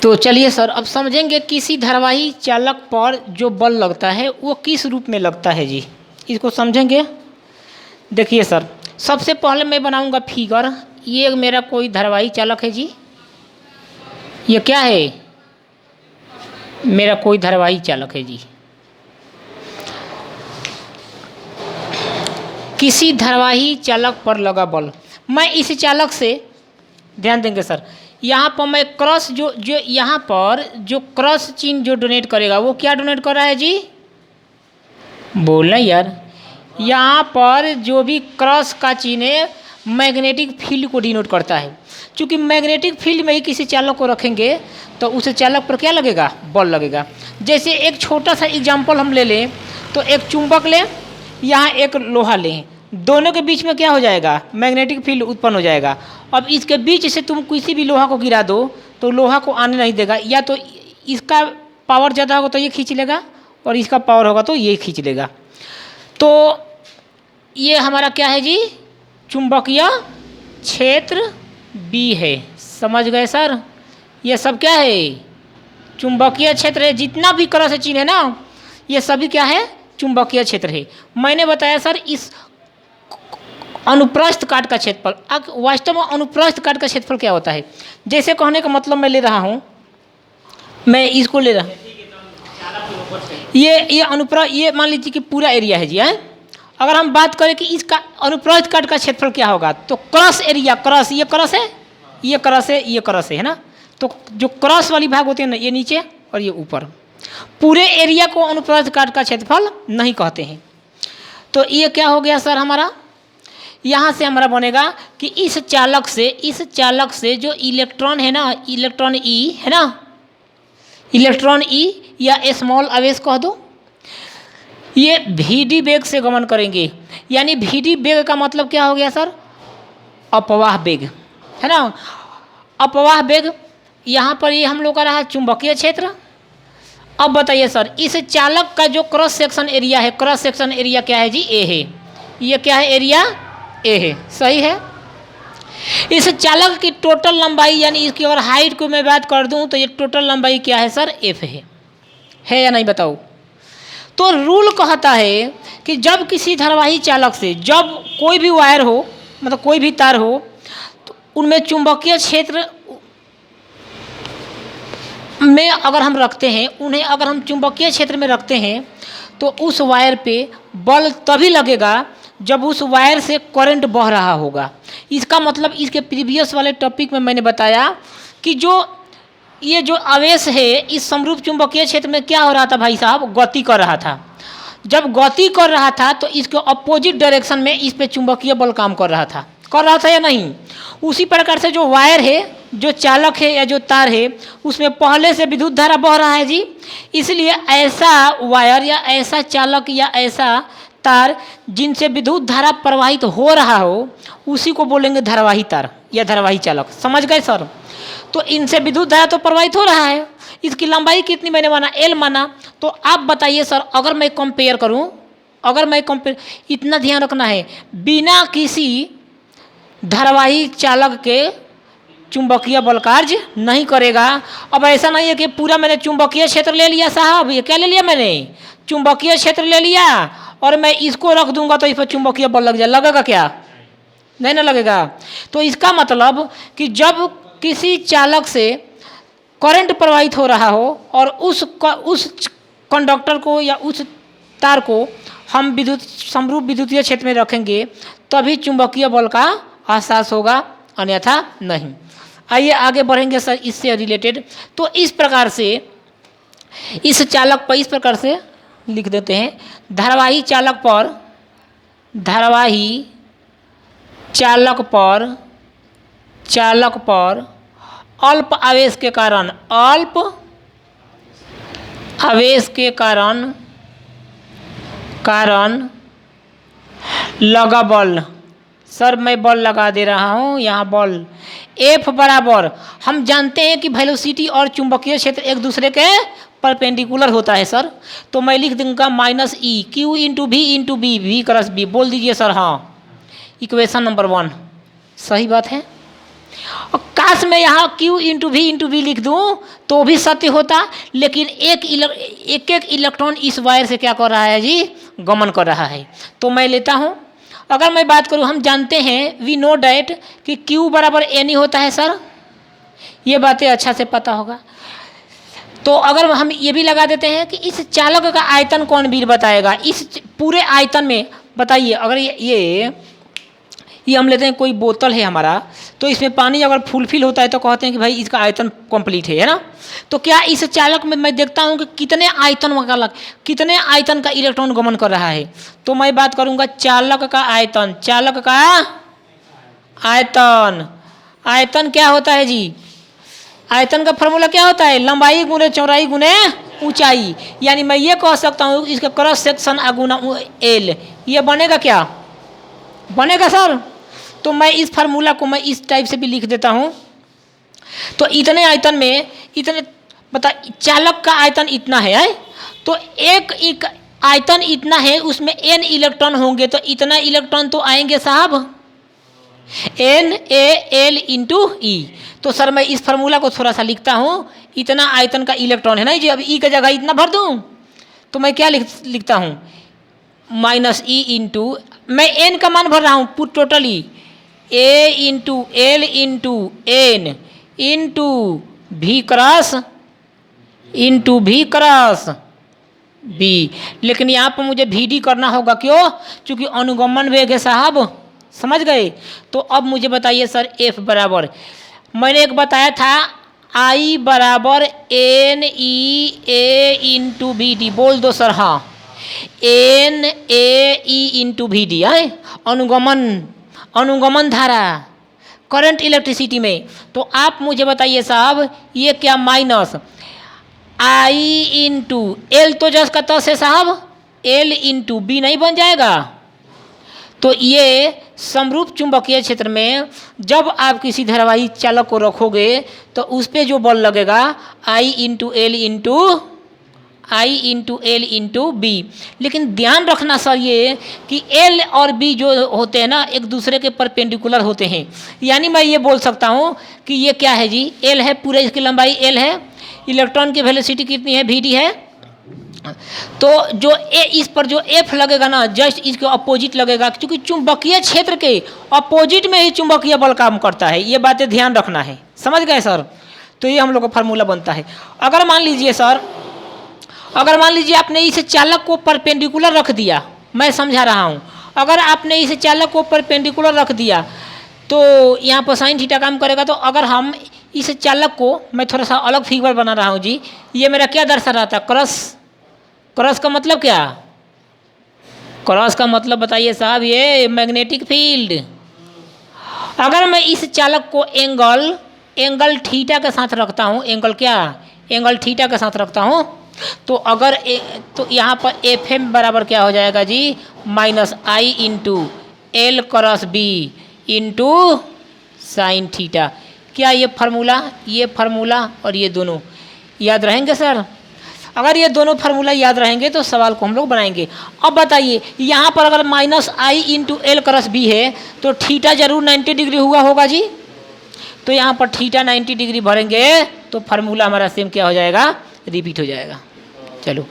तो चलिए सर, अब समझेंगे किसी धारावाही चालक पर जो बल लगता है वो किस रूप में लगता है जी, इसको समझेंगे। देखिए सर, सबसे पहले मैं बनाऊंगा फिगर। ये मेरा कोई धारावाही चालक है जी, ये क्या है, मेरा कोई धारावाही चालक है जी। किसी धारावाही चालक पर लगा बल, मैं इस चालक से, ध्यान देंगे सर, यहाँ पर मैं क्रॉस जो यहाँ पर जो क्रॉस चिन्ह जो डोनेट करेगा वो क्या डोनेट कर रहा है जी, बोलना यार। यहाँ पर जो भी क्रॉस का चिन्ह है मैग्नेटिक फील्ड को डिनोट करता है। चूँकि मैग्नेटिक फील्ड में ही किसी चालक को रखेंगे तो उस चालक पर क्या लगेगा, बल लगेगा। जैसे एक छोटा सा एग्जाम्पल हम ले लें तो एक चुंबक लें, यहाँ एक लोहा लें, दोनों के बीच में क्या हो जाएगा, मैग्नेटिक फील्ड उत्पन्न हो जाएगा। अब इसके बीच से तुम किसी भी लोहा को गिरा दो तो लोहा को आने नहीं देगा, या तो इसका पावर ज़्यादा होगा तो ये खींच लेगा और इसका पावर होगा तो ये खींच लेगा। तो ये हमारा क्या है जी, चुंबकीय क्षेत्र बी है। समझ गए सर, ये सब क्या है, चुंबकीय क्षेत्र है। जितना भी क्रॉस चिन्ह है ना, ये सभी क्या है, चुंबकीय क्षेत्र है। मैंने बताया सर इस अनुप्रस्थ काट का क्षेत्रफल, वास्तव में अनुप्रस्थ काट का क्षेत्रफल क्या होता है, जैसे कहने का मतलब मैं ले रहा हूँ, मैं इसको ले रहा, ये अनुप्रस्थ, ये मान लीजिए कि पूरा एरिया है जी है। अगर हम बात करें कि इसका अनुप्रस्थ काट का क्षेत्रफल क्या होगा, तो क्रॉस एरिया, क्रॉस, ये क्रॉस है, ये क्रॉस है, ये क्रॉस है ना, तो जो क्रॉस वाली भाग होते हैं ना, ये नीचे और ये ऊपर, पूरे एरिया को अनुप्रस्थ काट का क्षेत्रफल नहीं कहते हैं। तो ये क्या हो गया सर हमारा, यहाँ से हमारा बनेगा कि इस चालक से जो इलेक्ट्रॉन है ना, इलेक्ट्रॉन ई है ना, इलेक्ट्रॉन ई या स्मॉल आवेश कह दो, ये भीडी वेग से गमन करेंगे। यानी भीडी वेग का मतलब क्या हो गया सर, अपवाह वेग है ना। अपवाह वेग यहाँ पर ये हम लोग का रहा चुंबकीय क्षेत्र। अब बताइए सर, इस चालक का जो क्रॉस सेक्शन एरिया है, क्रॉस सेक्शन एरिया क्या है जी, ए है। ये क्या है, एरिया ए है, सही है। इस चालक की टोटल लंबाई, यानी इसकी अगर हाइट को मैं बात कर दूं तो ये टोटल लंबाई क्या है सर, एफ है या नहीं बताओ। तो रूल कहता है कि जब किसी धारावाही चालक से जब कोई भी वायर हो, मतलब कोई भी तार हो, तो उनमें चुंबकीय क्षेत्र में अगर हम रखते हैं, उन्हें अगर हम चुंबकीय क्षेत्र में रखते हैं तो उस वायर पे बल तभी लगेगा जब उस वायर से करंट बह रहा होगा। इसका मतलब इसके प्रीवियस वाले टॉपिक में मैंने बताया कि ये जो आवेश है इस समरूप चुंबकीय क्षेत्र में क्या हो रहा था भाई साहब, गति कर रहा था। जब गति कर रहा था तो इसके अपोजिट डायरेक्शन में इस पे चुंबकीय बल काम कर रहा था या नहीं। उसी प्रकार से जो वायर है, जो चालक है या जो तार है, उसमें पहले से विद्युत धारा बह रहा है जी। इसलिए ऐसा वायर या ऐसा चालक या ऐसा तार जिनसे विद्युत धारा प्रवाहित हो रहा हो, उसी को बोलेंगे धारावाही तार या धारावाही चालक। समझ गए सर। तो इनसे विद्युत धारा तो प्रवाहित हो रहा है, इसकी लंबाई कितनी मैंने माना, एल माना। तो आप बताइए सर, अगर मैं कंपेयर करूं, इतना ध्यान रखना है, बिना किसी धारावाही चालक के चुंबकीय बल कार्य नहीं करेगा। अब ऐसा नहीं है कि पूरा मैंने चुंबकीय क्षेत्र ले लिया साहब, ये क्या ले लिया मैंने, चुंबकीय क्षेत्र ले लिया और मैं इसको रख दूंगा तो इस पर चुंबकीय बल लग जाए, लगेगा क्या, नहीं ना लगेगा। तो इसका मतलब कि जब किसी चालक से करंट प्रवाहित हो रहा हो और उस कंडक्टर को या उस तार को हम समरूप विद्युतीय क्षेत्र में रखेंगे तभी चुंबकीय बल का एहसास होगा, अन्यथा नहीं। आइए आगे बढ़ेंगे सर इससे रिलेटेड। तो इस प्रकार से इस चालक पर इस प्रकार से लिख देते हैं, धारावाही चालक पर अल्प आवेश के कारण लगा बल। सर मैं बल लगा दे रहा हूँ यहाँ, बल F बराबर, हम जानते हैं कि वेलोसिटी और चुंबकीय क्षेत्र एक दूसरे के परपेंडिकुलर होता है सर। तो मैं लिख दूंगा minus e q into B, v cross B. बोल दीजिए सर, हाँ, इक्वेशन नंबर 1 सही बात है। और काश मैं यहाँ Q इंटू वी लिख दूँ तो भी सत्य होता, लेकिन एक एक इलेक्ट्रॉन इस वायर से क्या कर रहा है जी, गमन कर रहा है। तो मैं लेता हूँ, अगर मैं बात करूँ, हम जानते हैं वी नो डैट कि Q बराबर N ही होता है सर, ये बातें अच्छा से पता होगा। तो अगर हम ये भी लगा देते हैं कि इस चालक का आयतन कौन वीर बताएगा, इस पूरे आयतन में बताइए। अगर ये हम लेते हैं कोई बोतल है हमारा, तो इसमें पानी अगर फुलफिल होता है तो कहते हैं कि भाई इसका आयतन कंप्लीट है ना। तो क्या इस चालक में मैं देखता हूँ कि कितने आयतन का इलेक्ट्रॉन गमन कर रहा है। तो मैं बात करूँगा चालक का आयतन, चालक का आयतन क्या होता है जी, आयतन का फॉर्मूला क्या होता है, लंबाई गुने चौड़ाई गुने ऊंचाई। यानी मैं ये कह सकता हूँ इसका क्रॉस सेक्शन गुना एल, ये बनेगा क्या, बनेगा सर। तो मैं इस फार्मूला को मैं इस टाइप से भी लिख देता हूँ। तो इतने आयतन में इतने बता, चालक का आयतन इतना है, तो एक आयतन इतना है, उसमें n इलेक्ट्रॉन होंगे, तो इतना इलेक्ट्रॉन तो आएंगे साहब NaL इंटू ई। तो सर मैं इस फार्मूला को थोड़ा सा लिखता हूँ, इतना आयतन का इलेक्ट्रॉन है ना जी, अब ई की जगह इतना भर दूँ तो मैं क्या लिखता हूँ, माइनस ई इंटू, मैं n का मान भर रहा हूँ put totally, A into L into N into B cross B. लेकिन यहाँ पर मुझे VD करना होगा, क्यों, क्योंकि अनुगमन वेग है साहब, समझ गए। तो अब मुझे बताइए सर F बराबर, मैंने एक बताया था I बराबर NEA इंटू VD, बोल दो सर हाँ, NAE इंटू VD है अनुगमन धारा करंट इलेक्ट्रिसिटी में। तो आप मुझे बताइए साहब ये क्या, माइनस I इंटू एल, तो जस का तस है साहब, L इंटू बी नहीं बन जाएगा। तो ये समरूप चुंबकीय क्षेत्र में जब आप किसी धारावाही चालक को रखोगे तो उस पर जो बल लगेगा I into L into B. लेकिन ध्यान रखना सर ये कि L और B जो होते हैं ना एक दूसरे के परपेंडिकुलर होते हैं। यानी मैं ये बोल सकता हूँ कि ये क्या है जी, L है, पूरे इसकी लंबाई L है, इलेक्ट्रॉन की वेलोसिटी कितनी है, VD है। तो जो इस पर जो F लगेगा ना, जस्ट इसके अपोजिट लगेगा, क्योंकि चुंबकीय क्षेत्र के अपोजिट में ही चुंबकीय बल काम करता है। ये बातें ध्यान रखना है, समझ गए सर। तो ये हम लोग का फार्मूला बनता है। अगर मान लीजिए सर, अगर मान लीजिए आपने इस चालक को परपेंडिकुलर रख दिया, मैं समझा रहा हूँ, अगर आपने इस चालक को परपेंडिकुलर रख दिया तो यहाँ पर साइन थीटा काम करेगा। तो अगर हम इस चालक को, मैं थोड़ा सा अलग फिगर बना रहा हूँ जी, ये मेरा क्या दर्शा रहा था, क्रॉस का मतलब क्या, क्रॉस का मतलब बताइए साहब, ये मैग्नेटिक फील्ड। अगर मैं इस चालक को एंगल थीटा के साथ रखता हूँ, एंगल थीटा के साथ रखता हूँ, तो अगर तो यहाँ पर FM बराबर क्या हो जाएगा जी, minus I into L cross B into sine theta. क्या ये फार्मूला और ये दोनों याद रहेंगे सर? अगर ये दोनों फार्मूला याद रहेंगे तो सवाल को हम लोग बनाएंगे। अब बताइए यहाँ पर अगर minus I into L cross B है तो थीटा जरूर 90 डिग्री हुआ होगा जी। तो यहाँ पर थीटा 90 डिग्री भरेंगे तो फार्मूला हमारा सेम क्या हो जाएगा, रिपीट हो जाएगा। चलो